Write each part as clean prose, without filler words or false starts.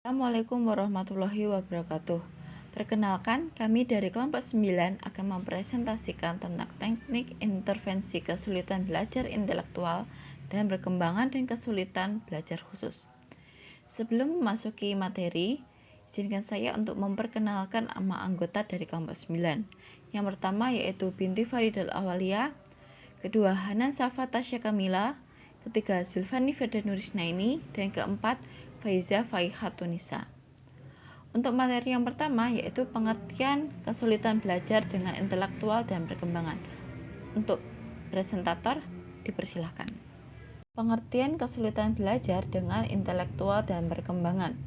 Assalamualaikum warahmatullahi wabarakatuh. Perkenalkan, kami dari kelompok 9 akan mempresentasikan tentang teknik intervensi kesulitan belajar intelektual dan perkembangan dan kesulitan belajar khusus. Sebelum memasuki materi, izinkan saya untuk memperkenalkan nama anggota dari kelompok 9. Yang pertama yaitu Binti Faridal Awalia, kedua Hanan Safa Tasya Kamila, ketiga Zulfani Firda Nurisnaini, dan keempat Faiza Faihatunisa. Untuk materi yang pertama yaitu pengertian kesulitan belajar dengan intelektual dan perkembangan. Untuk presentator dipersilahkan. Pengertian kesulitan belajar dengan intelektual dan perkembangan.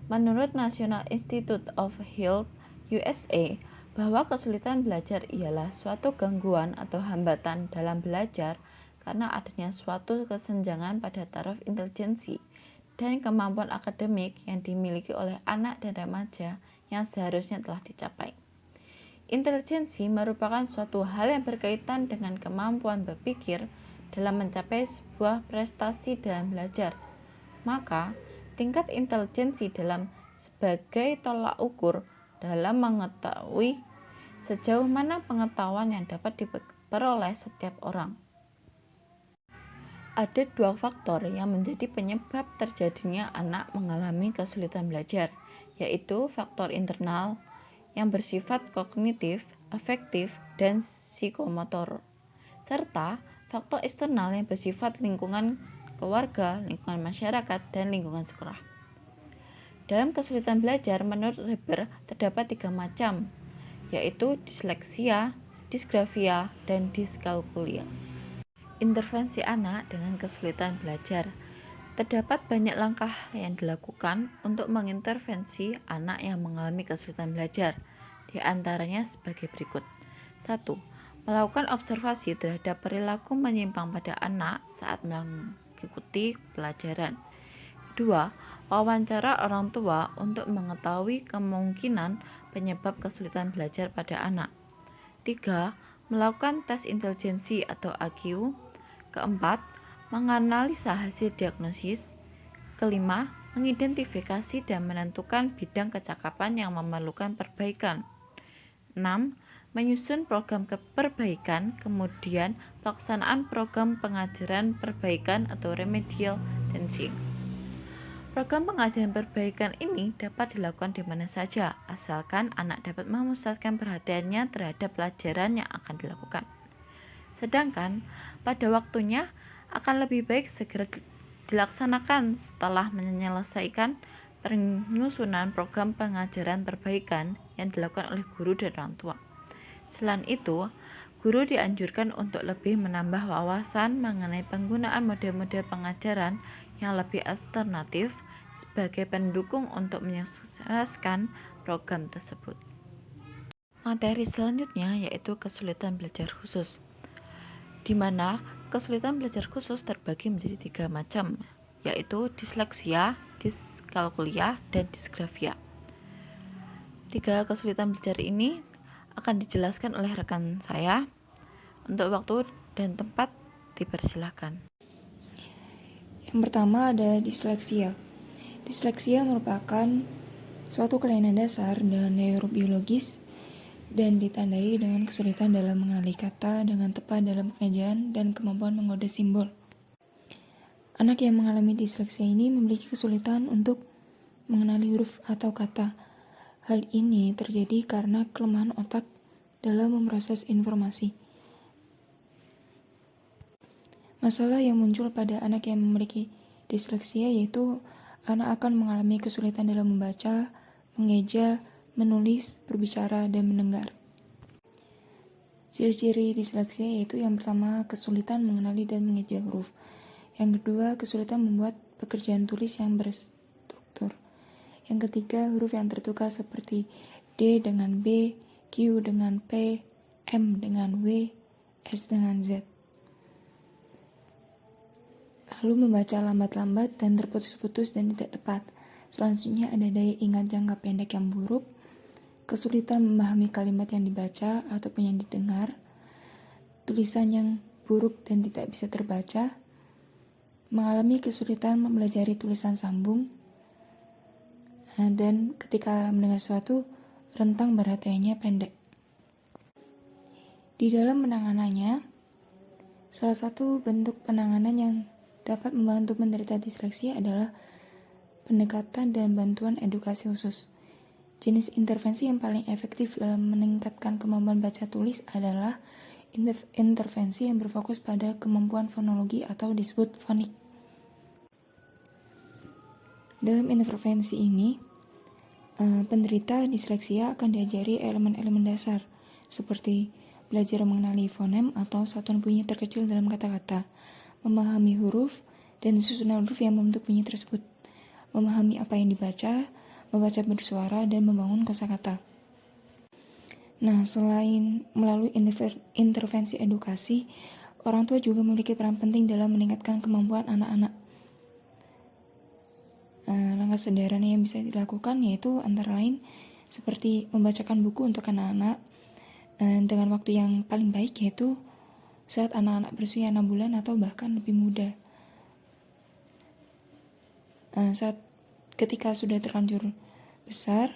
Menurut National Institute of Health USA, bahwa kesulitan belajar ialah suatu gangguan atau hambatan dalam belajar karena adanya suatu kesenjangan pada taraf intelijensi dan kemampuan akademik yang dimiliki oleh anak dan remaja yang seharusnya telah dicapai. Intelijensi merupakan suatu hal yang berkaitan dengan kemampuan berpikir dalam mencapai sebuah prestasi dalam belajar. Maka, tingkat intelijensi dalam sebagai tolak ukur dalam mengetahui sejauh mana pengetahuan yang dapat diperoleh setiap orang. Ada dua faktor yang menjadi penyebab terjadinya anak mengalami kesulitan belajar, yaitu faktor internal yang bersifat kognitif, afektif, dan psikomotor, serta faktor eksternal yang bersifat lingkungan keluarga, lingkungan masyarakat, dan lingkungan sekolah. Dalam kesulitan belajar, menurut Reber, terdapat 3 macam, yaitu disleksia, disgrafia, dan diskalkulia. Intervensi anak dengan kesulitan belajar. Terdapat banyak langkah yang dilakukan untuk mengintervensi anak yang mengalami kesulitan belajar. Di antaranya sebagai berikut. 1. Melakukan observasi terhadap perilaku menyimpang pada anak saat mengikuti pelajaran. 2. Wawancara orang tua untuk mengetahui kemungkinan penyebab kesulitan belajar pada anak. 3. Melakukan tes intelijensi atau IQ. Keempat, menganalisa hasil diagnosis. Kelima, mengidentifikasi dan menentukan bidang kecakapan yang memerlukan perbaikan. 6. Menyusun program perbaikan, kemudian pelaksanaan program pengajaran perbaikan atau remedial teaching. Program pengajaran perbaikan ini dapat dilakukan di mana saja, asalkan anak dapat memusatkan perhatiannya terhadap pelajaran yang akan dilakukan. Sedangkan pada waktunya akan lebih baik segera dilaksanakan setelah menyelesaikan penyusunan program pengajaran perbaikan yang dilakukan oleh guru dan orang tua. Selain itu, guru dianjurkan untuk lebih menambah wawasan mengenai penggunaan model-model pengajaran yang lebih alternatif sebagai pendukung untuk menyukseskan program tersebut. Materi selanjutnya yaitu kesulitan belajar khusus, di mana kesulitan belajar khusus terbagi menjadi 3 macam, yaitu disleksia, diskalkulia, dan disgrafia. 3 kesulitan belajar ini akan dijelaskan oleh rekan saya. Untuk waktu dan tempat dipersilakan. Yang pertama ada disleksia. Disleksia merupakan suatu kelainan dasar dan neurobiologis dan ditandai dengan kesulitan dalam mengenali kata dengan tepat dalam pengajian dan kemampuan mengode simbol. Anak yang mengalami disleksia ini memiliki kesulitan untuk mengenali huruf atau kata. Hal ini terjadi karena kelemahan otak dalam memproses informasi. Masalah yang muncul pada anak yang memiliki disleksia yaitu anak akan mengalami kesulitan dalam membaca, mengeja, menulis, berbicara, dan mendengar. Ciri-ciri disleksia yaitu yang pertama, kesulitan mengenali dan mengeja huruf. Yang kedua, kesulitan membuat pekerjaan tulis yang berstruktur. Yang ketiga, huruf yang tertukar seperti D dengan B, Q dengan P, M dengan W, S dengan Z. Lalu membaca lambat-lambat dan terputus-putus dan tidak tepat. Selanjutnya ada daya ingat jangka pendek yang buruk, kesulitan memahami kalimat yang dibaca ataupun yang didengar, tulisan yang buruk dan tidak bisa terbaca, mengalami kesulitan mempelajari tulisan sambung, dan ketika mendengar sesuatu, rentang perhatiannya pendek. Di dalam penanganannya, salah satu bentuk penanganan yang dapat membantu penderita disleksia adalah pendekatan dan bantuan edukasi khusus. Jenis intervensi yang paling efektif dalam meningkatkan kemampuan baca tulis adalah intervensi yang berfokus pada kemampuan fonologi atau disebut fonik. Dalam intervensi ini, penderita disleksia akan diajari elemen-elemen dasar seperti belajar mengenali fonem atau satuan bunyi terkecil dalam kata-kata, memahami huruf dan susunan huruf yang membentuk bunyi tersebut, memahami apa yang dibaca, membaca bersuara, dan membangun kosakata. Nah, selain melalui intervensi edukasi, orang tua juga memiliki peran penting dalam meningkatkan kemampuan anak-anak. Langkah sederhana yang bisa dilakukan yaitu antara lain seperti membacakan buku untuk anak-anak dengan waktu yang paling baik, yaitu saat anak-anak berusia 6 bulan atau bahkan lebih muda. Saat ketika sudah terlanjur besar,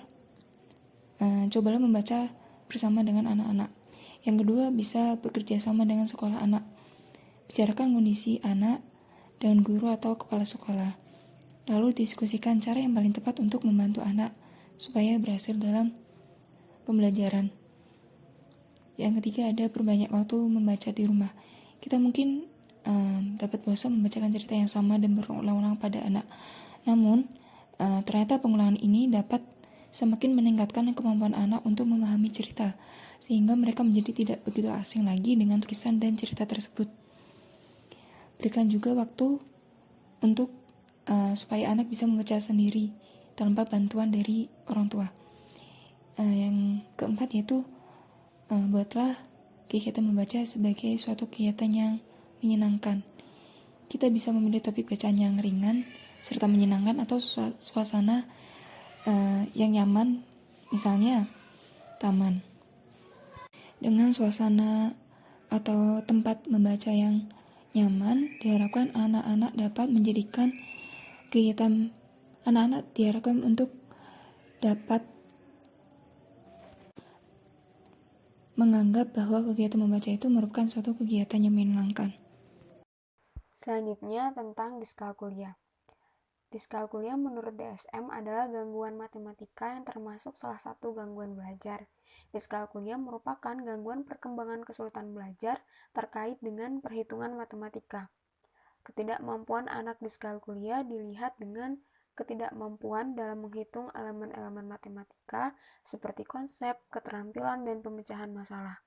cobalah membaca bersama dengan anak-anak. Yang kedua, bisa bekerja sama dengan sekolah anak. Bicarakan kondisi anak dengan guru atau kepala sekolah. Lalu diskusikan cara yang paling tepat untuk membantu anak supaya berhasil dalam pembelajaran. Yang ketiga, ada perbanyak waktu membaca di rumah. Kita mungkin dapat bosan membacakan cerita yang sama dan berulang-ulang pada anak. Namun, ternyata pengulangan ini dapat semakin meningkatkan kemampuan anak untuk memahami cerita, sehingga mereka menjadi tidak begitu asing lagi dengan tulisan dan cerita tersebut. Berikan juga waktu untuk supaya anak bisa membaca sendiri tanpa bantuan dari orang tua. Yang keempat yaitu buatlah kegiatan membaca sebagai suatu kegiatan yang menyenangkan. Kita bisa memilih topik bacaan yang ringan serta menyenangkan atau suasana yang nyaman, misalnya taman. Dengan suasana atau tempat membaca yang nyaman, diharapkan anak-anak dapat menjadikan kegiatan anak-anak diharapkan untuk dapat menganggap bahwa kegiatan membaca itu merupakan suatu kegiatan yang menyenangkan. Selanjutnya tentang diskalkulia. Diskalkulia menurut DSM adalah gangguan matematika yang termasuk salah satu gangguan belajar. Diskalkulia merupakan gangguan perkembangan kesulitan belajar terkait dengan perhitungan matematika. Ketidakmampuan anak diskalkulia dilihat dengan ketidakmampuan dalam menghitung elemen-elemen matematika seperti konsep, keterampilan, dan pemecahan masalah.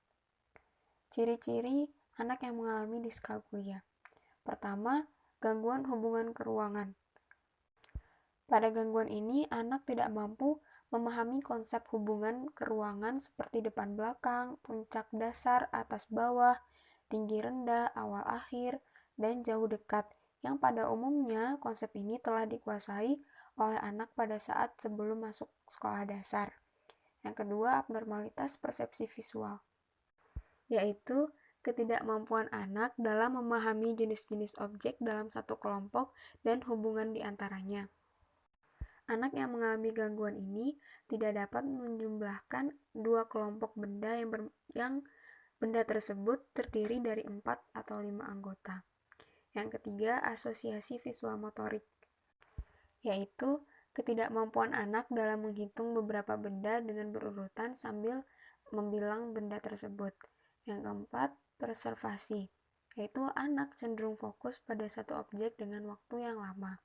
Ciri-ciri anak yang mengalami diskalkulia. Pertama, gangguan hubungan keruangan. Pada gangguan ini, anak tidak mampu memahami konsep hubungan keruangan seperti depan belakang, puncak dasar, atas bawah, tinggi rendah, awal akhir, dan jauh dekat, yang pada umumnya konsep ini telah dikuasai oleh anak pada saat sebelum masuk sekolah dasar. Yang kedua, abnormalitas persepsi visual, yaitu ketidakmampuan anak dalam memahami jenis-jenis objek dalam satu kelompok dan hubungan di antaranya. Anak yang mengalami gangguan ini tidak dapat menjumlahkan dua kelompok benda yang benda tersebut terdiri dari 4 atau 5 anggota. Yang ketiga, asosiasi visual motorik, yaitu ketidakmampuan anak dalam menghitung beberapa benda dengan berurutan sambil membilang benda tersebut. Yang keempat, preservasi, yaitu anak cenderung fokus pada satu objek dengan waktu yang lama.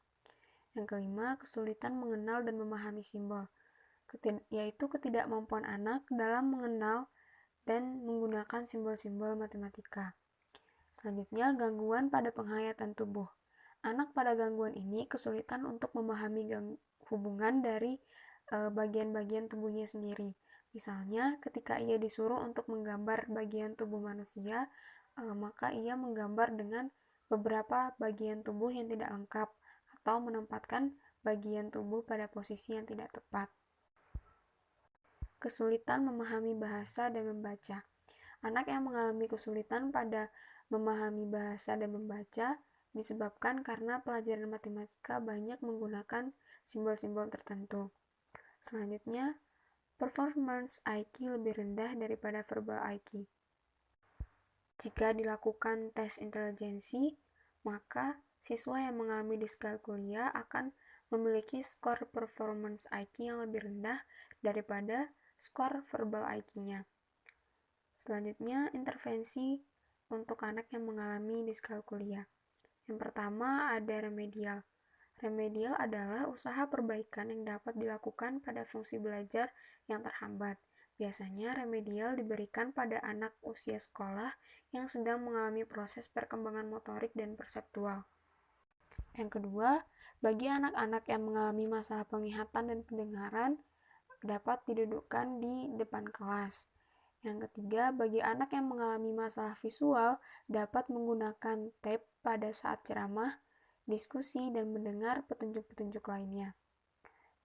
Yang kelima, kesulitan mengenal dan memahami simbol, yaitu ketidakmampuan anak dalam mengenal dan menggunakan simbol-simbol matematika. Selanjutnya, gangguan pada penghayatan tubuh. Anak pada gangguan ini kesulitan untuk memahami hubungan dari bagian-bagian tubuhnya sendiri. Misalnya, ketika ia disuruh untuk menggambar bagian tubuh manusia, maka ia menggambar dengan beberapa bagian tubuh yang tidak lengkap, atau menempatkan bagian tubuh pada posisi yang tidak tepat. Kesulitan memahami bahasa dan membaca. Anak yang mengalami kesulitan pada memahami bahasa dan membaca disebabkan karena pelajaran matematika banyak menggunakan simbol-simbol tertentu. Selanjutnya, performance IQ lebih rendah daripada verbal IQ. Jika dilakukan tes intelijensi, maka siswa yang mengalami diskalkulia akan memiliki skor performance IQ yang lebih rendah daripada skor verbal IQ-nya. Selanjutnya, intervensi untuk anak yang mengalami diskalkulia. Yang pertama ada remedial. Remedial adalah usaha perbaikan yang dapat dilakukan pada fungsi belajar yang terhambat. Biasanya remedial diberikan pada anak usia sekolah yang sedang mengalami proses perkembangan motorik dan perseptual. Yang kedua, bagi anak-anak yang mengalami masalah penglihatan dan pendengaran dapat didudukkan di depan kelas. Yang ketiga, bagi anak yang mengalami masalah visual dapat menggunakan tape pada saat ceramah, diskusi, dan mendengar petunjuk-petunjuk lainnya.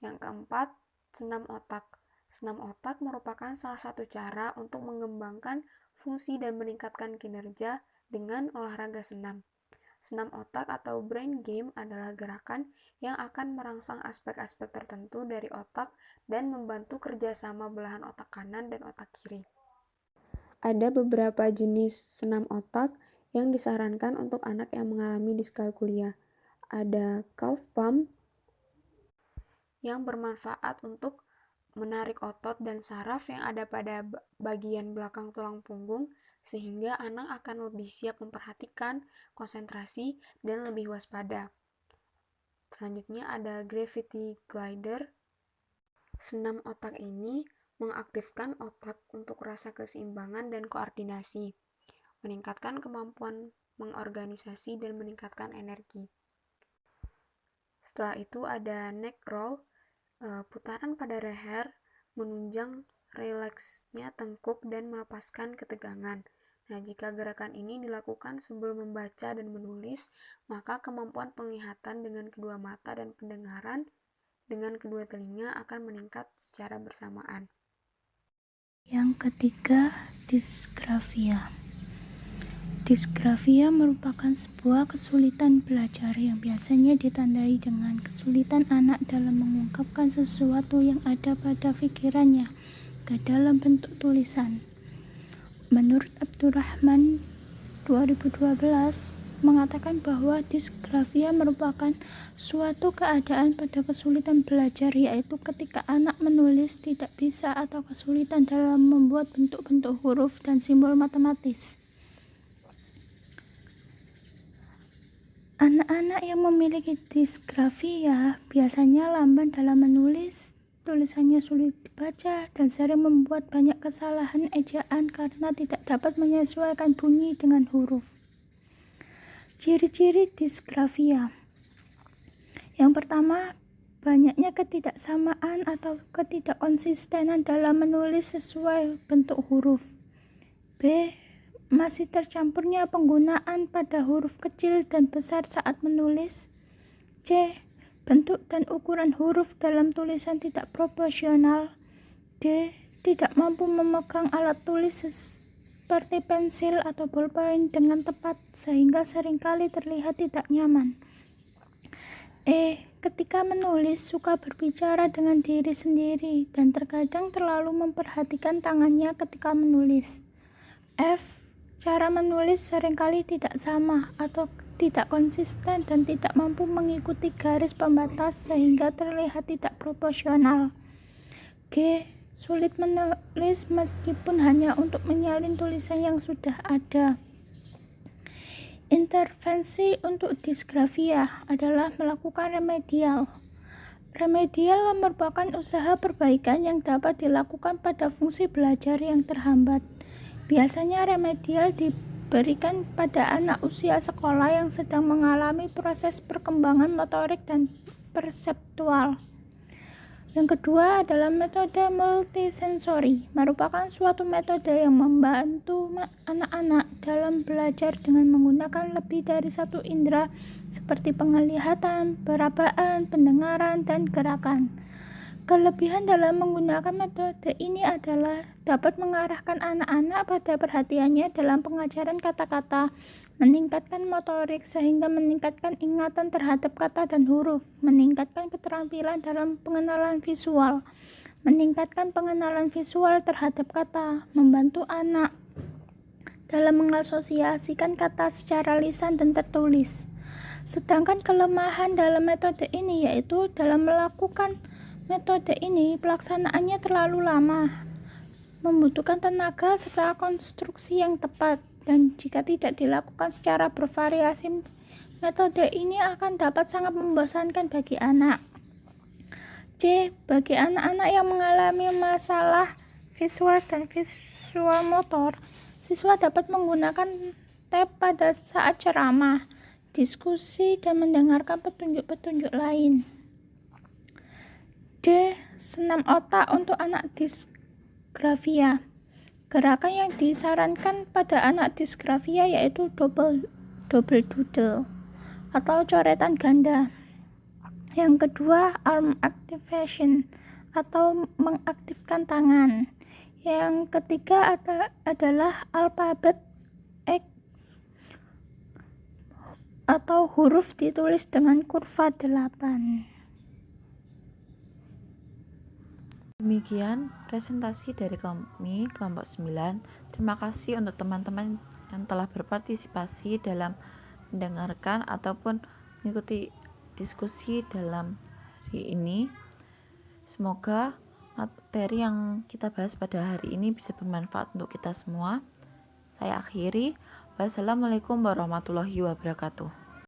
Yang keempat, senam otak. Senam otak merupakan salah satu cara untuk mengembangkan fungsi dan meningkatkan kinerja dengan olahraga senam. Senam otak atau brain game adalah gerakan yang akan merangsang aspek-aspek tertentu dari otak dan membantu kerjasama belahan otak kanan dan otak kiri. Ada beberapa jenis senam otak yang disarankan untuk anak yang mengalami diskalkulia. Ada calf pump yang bermanfaat untuk menarik otot dan saraf yang ada pada bagian belakang tulang punggung sehingga anak akan lebih siap memperhatikan, konsentrasi, dan lebih waspada. Selanjutnya ada gravity glider. Senam otak ini mengaktifkan otak untuk rasa keseimbangan dan koordinasi, meningkatkan kemampuan mengorganisasi dan meningkatkan energi. Setelah itu ada neck roll, putaran pada leher menunjang rileksnya tengkuk dan melepaskan ketegangan. Nah, jika gerakan ini dilakukan sebelum membaca dan menulis, maka kemampuan penglihatan dengan kedua mata dan pendengaran dengan kedua telinga akan meningkat secara bersamaan. Yang ketiga, disgrafia. Disgrafia merupakan sebuah kesulitan belajar yang biasanya ditandai dengan kesulitan anak dalam mengungkapkan sesuatu yang ada pada pikirannya ke dalam bentuk tulisan. Menurut Abdurrahman 2012 mengatakan bahwa disgrafia merupakan suatu keadaan pada kesulitan belajar, yaitu ketika anak menulis tidak bisa atau kesulitan dalam membuat bentuk-bentuk huruf dan simbol matematis. Anak-anak yang memiliki disgrafia biasanya lamban dalam menulis, tulisannya sulit dibaca, dan sering membuat banyak kesalahan ejaan karena tidak dapat menyesuaikan bunyi dengan huruf. Ciri-ciri disgrafia. Yang pertama, banyaknya ketidaksamaan atau ketidakkonsistenan dalam menulis sesuai bentuk huruf. B. Masih tercampurnya penggunaan pada huruf kecil dan besar saat menulis. C. Bentuk dan ukuran huruf dalam tulisan tidak proporsional. D. Tidak mampu memegang alat tulis seperti pensil atau bolpen dengan tepat sehingga seringkali terlihat tidak nyaman. E. Ketika menulis suka berbicara dengan diri sendiri dan terkadang terlalu memperhatikan tangannya ketika menulis. F. Cara menulis seringkali tidak sama atau tidak konsisten dan tidak mampu mengikuti garis pembatas sehingga terlihat tidak proporsional. G. Sulit menulis meskipun hanya untuk menyalin tulisan yang sudah ada. Intervensi untuk disgrafia adalah melakukan remedial. Remedial merupakan usaha perbaikan yang dapat dilakukan pada fungsi belajar yang terhambat. Biasanya remedial diberikan pada anak usia sekolah yang sedang mengalami proses perkembangan motorik dan perseptual. Yang kedua adalah metode multisensori, merupakan suatu metode yang membantu anak-anak dalam belajar dengan menggunakan lebih dari satu indera seperti penglihatan, perabaan, pendengaran, dan gerakan. Kelebihan dalam menggunakan metode ini adalah dapat mengarahkan anak-anak pada perhatiannya dalam pengajaran kata-kata meningkatkan motorik sehingga meningkatkan ingatan terhadap kata dan huruf, meningkatkan keterampilan dalam pengenalan visual, meningkatkan pengenalan visual terhadap kata, membantu anak dalam mengasosiasikan kata secara lisan dan tertulis. Sedangkan kelemahan dalam metode ini yaitu dalam melakukan metode ini pelaksanaannya terlalu lama, membutuhkan tenaga serta konstruksi yang tepat, dan jika tidak dilakukan secara bervariasi, metode ini akan dapat sangat membosankan bagi anak. C. Bagi anak-anak yang mengalami masalah visual dan visual motor, siswa dapat menggunakan tab pada saat ceramah, diskusi, dan mendengarkan petunjuk-petunjuk lain. D. Senam otak untuk anak disgrafia. Gerakan yang disarankan pada anak disgrafia yaitu double doodle atau coretan ganda. Yang kedua, arm activation atau mengaktifkan tangan. Yang ketiga adalah alfabet X atau huruf ditulis dengan kurva 8. Demikian presentasi dari kami kelompok 9. Terima kasih untuk teman-teman yang telah berpartisipasi dalam mendengarkan ataupun mengikuti diskusi dalam hari ini. Semoga materi yang kita bahas pada hari ini bisa bermanfaat untuk kita semua. Saya akhiri. Wassalamualaikum warahmatullahi wabarakatuh.